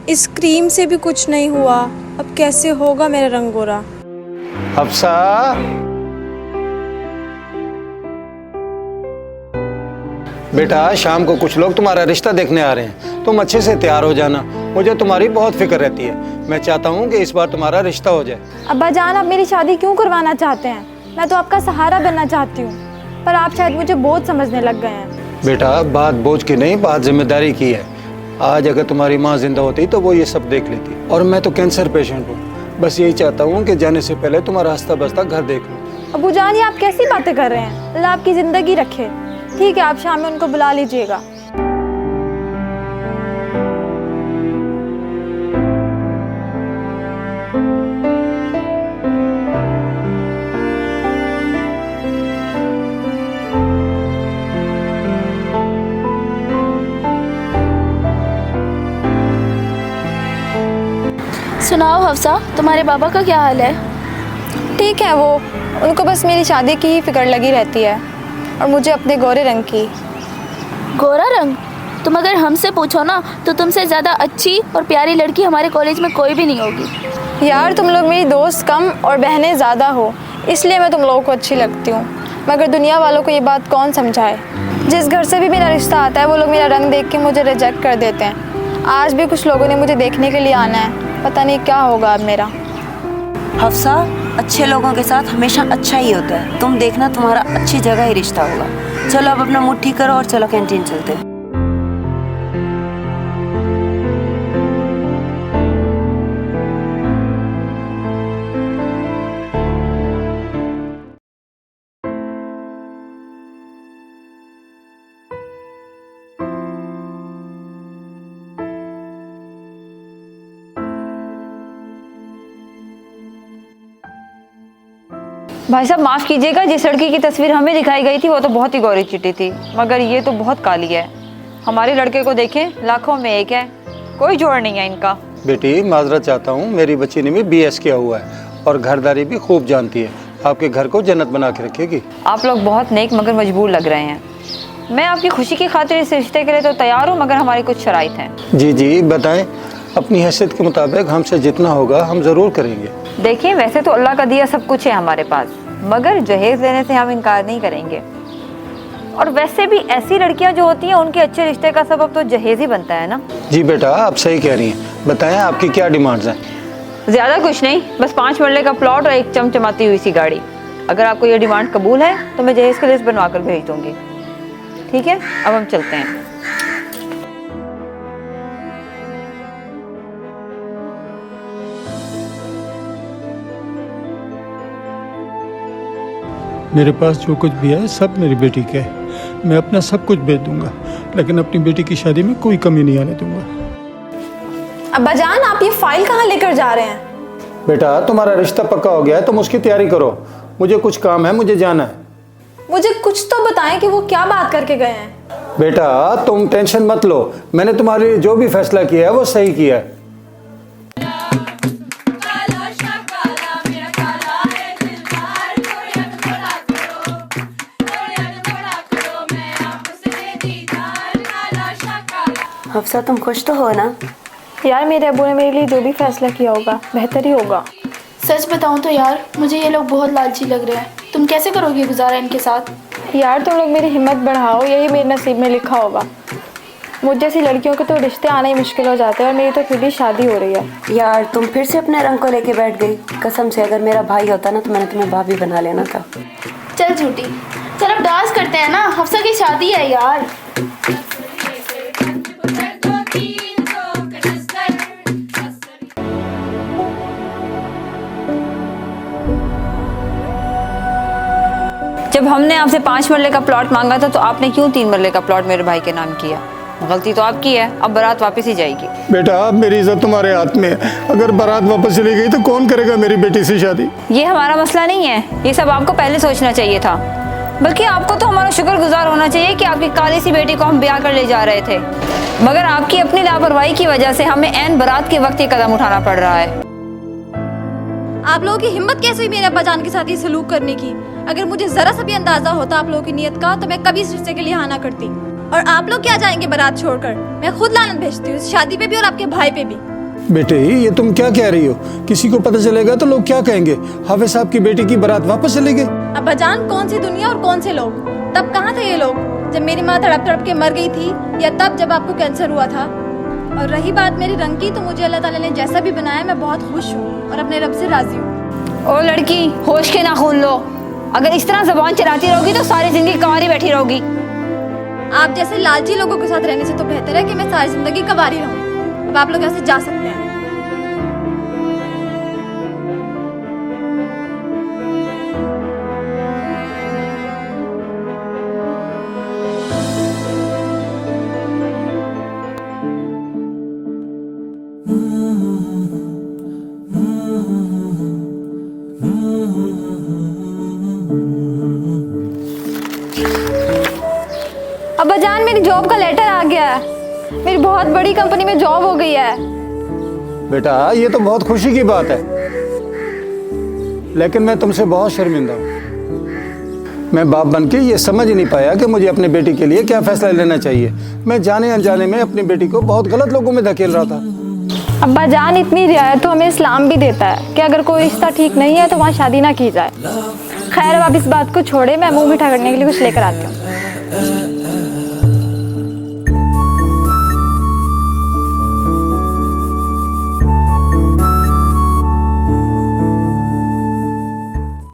इस क्रीम से भी कुछ नहीं हुआ, अब कैसे होगा मेरा रंग गोरा। हफ्सा, बेटा शाम को कुछ लोग तुम्हारा रिश्ता देखने आ रहे हैं, तुम अच्छे से तैयार हो जाना। मुझे तुम्हारी बहुत फिक्र रहती है। मैं चाहता हूँ कि इस बार तुम्हारा रिश्ता हो जाए। अब्बा जान, आप मेरी शादी क्यों करवाना चाहते हैं? मैं तो आपका सहारा बनना चाहती हूँ, पर आप शायद मुझे बोझ समझने लग गए हैं। बेटा बात बोझ की नहीं, बात जिम्मेदारी की है। आज अगर तुम्हारी माँ जिंदा होती तो वो ये सब देख लेती, और मैं तो कैंसर पेशेंट हूँ। बस यही चाहता हूँ कि जाने से पहले तुम्हारा हंसता बसता घर देख लूँ। अबू जान, ये आप कैसी बातें कर रहे हैं? अल्लाह आपकी ज़िंदगी रखे। ठीक है, आप शाम में उनको बुला लीजिएगा। सुनाओ हफ्सा, तुम्हारे बाबा का क्या हाल है? ठीक है वो, उनको बस मेरी शादी की ही फिक्र लगी रहती है, और मुझे अपने गोरे रंग की। गोरा रंग? तुम अगर हमसे पूछो ना तो तुमसे ज़्यादा अच्छी और प्यारी लड़की हमारे कॉलेज में कोई भी नहीं होगी। यार तुम लोग मेरी दोस्त कम और बहनें ज़्यादा हो, इसलिए मैं तुम लोगों को अच्छी लगती हूँ। मगर दुनिया वालों को ये बात कौन समझाए। जिस घर से भी मेरा रिश्ता आता है वो लोग मेरा रंग देख के मुझे रिजेक्ट कर देते हैं। आज भी कुछ लोगों ने मुझे देखने के लिए आना है, पता नहीं क्या होगा अब मेरा। हफ्सा, अच्छे लोगों के साथ हमेशा अच्छा ही होता है। तुम देखना तुम्हारा अच्छी जगह ही रिश्ता होगा। चलो अब अपना मूड ठीक करो और चलो कैंटीन चलते हैं। भाई साहब माफ़ कीजिएगा, जिस लड़की की तस्वीर हमें दिखाई गई थी वो तो बहुत ही गोरी चिट्टी थी, मगर ये तो बहुत काली है। हमारे लड़के को देखें, लाखों में एक है, कोई जोड़ नहीं है इनका। बेटी माजरत चाहता हूँ, मेरी बच्ची ने भी BS किया हुआ है और घरदारी भी खूब जानती है। आपके घर को जन्नत बना के रखेगी। आप लोग बहुत नेक मगर मजबूर लग रहे हैं। मैं आपकी खुशी की खातिर इस रिश्ते के लिए तो तैयार हूँ, मगर हमारी कुछ शराइत हैं। जी जी बताएं, अपनी हैसियत के मुताबिक हमसे जितना होगा हम ज़रूर करेंगे। देखिए वैसे तो अल्लाह का दिया सब कुछ है हमारे पास, मगर जहेज लेने से हम इनकार नहीं करेंगे। और वैसे भी ऐसी लड़कियां जो होती हैं उनके अच्छे रिश्ते का सबब तो जहेज ही बनता है ना। जी बेटा आप सही कह रही हैं। बताएं आपकी क्या डिमांड्स हैं? ज़्यादा कुछ नहीं, बस 5 मरले का प्लॉट और एक चमचमाती हुई सी गाड़ी। अगर आपको ये डिमांड कबूल है तो मैं जहेज की लिस्ट बनवा कर भेज दूँगी। ठीक है, अब हम चलते हैं। मेरे पास जो कुछ भी है सब मेरी बेटी का है। मैं अपना सब कुछ बेच दूंगा, लेकिन अपनी बेटी की शादी में कोई कमी नहीं आने दूंगा। अब्बा जान, आप ये फाइल कहाँ लेकर जा रहे हैं? बेटा तुम्हारा रिश्ता पक्का हो गया है, तुम उसकी तैयारी करो। मुझे कुछ काम है, मुझे जाना है। मुझे कुछ तो बताएं कि वो क्या बात करके गए हैं। बेटा तुम टेंशन मत लो, मैंने तुम्हारे लिए जो भी फैसला किया है वो सही किया है। हफ्सा तुम खुश तो हो ना? यार मेरे अब्बू ने मेरे लिए जो भी फैसला किया होगा बेहतर ही होगा। सच बताऊं तो यार मुझे ये लोग बहुत लालची लग रहे हैं। तुम कैसे करोगे गुजारा इनके साथ? यार तुम लोग मेरी हिम्मत बढ़ाओ, यही मेरे नसीब में लिखा होगा। मुझ जैसी लड़कियों के तो रिश्ते आना ही मुश्किल हो जाते हैं, और मेरी तो फिर भी शादी हो रही है। यार तुम फिर से अपने रंग को लेके बैठ गई। कसम से अगर मेरा भाई होता ना तो मैंने तुम्हें भाभी बना लेना था। चल झूठी, चल अब डांस करते हैं ना, हफ्सा की शादी है यार। जब हमने आपसे 5 मरले का प्लॉट मांगा था तो आपने क्यों 3 मरले का प्लॉट मेरे भाई के नाम किया? गलती तो आपकी है, अब बारात वापस ही जाएगी। बेटा अब मेरी इज्जत तुम्हारे हाथ में है। अगर बारात वापस चली गई तो कौन करेगा मेरी बेटी से शादी? ये हमारा मसला नहीं है, ये सब आपको पहले सोचना चाहिए था। बल्कि आपको तो हमारा शुक्रगुजार होना चाहिए कि आपकी काली सी बेटी को हम ब्याह कर ले जा रहे थे, मगर आपकी अपनी लापरवाही की वजह से हमें ऐन बारात के वक्त ये कदम उठाना पड़ रहा है। आप लोगों की हिम्मत कैसे हुई मेरे अब्बा जान के साथ ये सलूक करने की? अगर मुझे जरा सा भी अंदाजा होता आप लोगों की नीयत का तो मैं कभी इस रिश्ते के लिए हाँ ना करती। और आप लोग क्या जाएंगे बारात छोड़कर? मैं खुद लानत भेजती हूँ इस शादी पे भी और आपके भाई पे भी। बेटे ये तुम क्या कह रही हो? किसी को पता चलेगा तो लोग क्या कहेंगे? हाफिज साहब की बेटी की बारात वापस चली गई। अब्बाजान, कौन सी दुनिया और कौन से लोग? तब कहाँ थे ये लोग जब मेरी माँ तड़प तड़प के मर गई थी, या तब जब आपको कैंसर हुआ था? और रही बात मेरे रंग की, तो मुझे अल्लाह ताला ने जैसा भी बनाया मैं बहुत खुश हूँ और अपने रब से राजी हूँ। ओ लड़की, होश के नाखून लो। अगर इस तरह जबान चलाती रहोगी तो सारी जिंदगी कंवारी बैठी रहोगी। आप जैसे लालची लोगों के साथ रहने से तो बेहतर है कि मैं सारी जिंदगी कंवारी रहूं। अब आप लोग ऐसे जा सकते हैं। अब्बाजान, मेरी जॉब का लेटर आ गया है। मेरी बहुत बड़ी कंपनी में जॉब हो गई है। बेटा ये तो बहुत खुशी की बात है, लेकिन मैं तुमसे बहुत शर्मिंदा हूँ। मैं बाप बन के ये समझ ही नहीं पाया कि मुझे अपनी बेटी के लिए क्या फैसला लेना चाहिए। मैं जाने अनजाने में अपनी बेटी को बहुत गलत लोगों में धकेल रहा था। अब्बाजान, इतनी रियायत तो हमें इस्लाम भी देता है कि अगर कोई रिश्ता ठीक नहीं है तो वहाँ शादी ना की जाए। खैर, अब आप इस बात को छोड़े, मैं मुंह मीठा करने के लिए कुछ लेकर आती हूँ।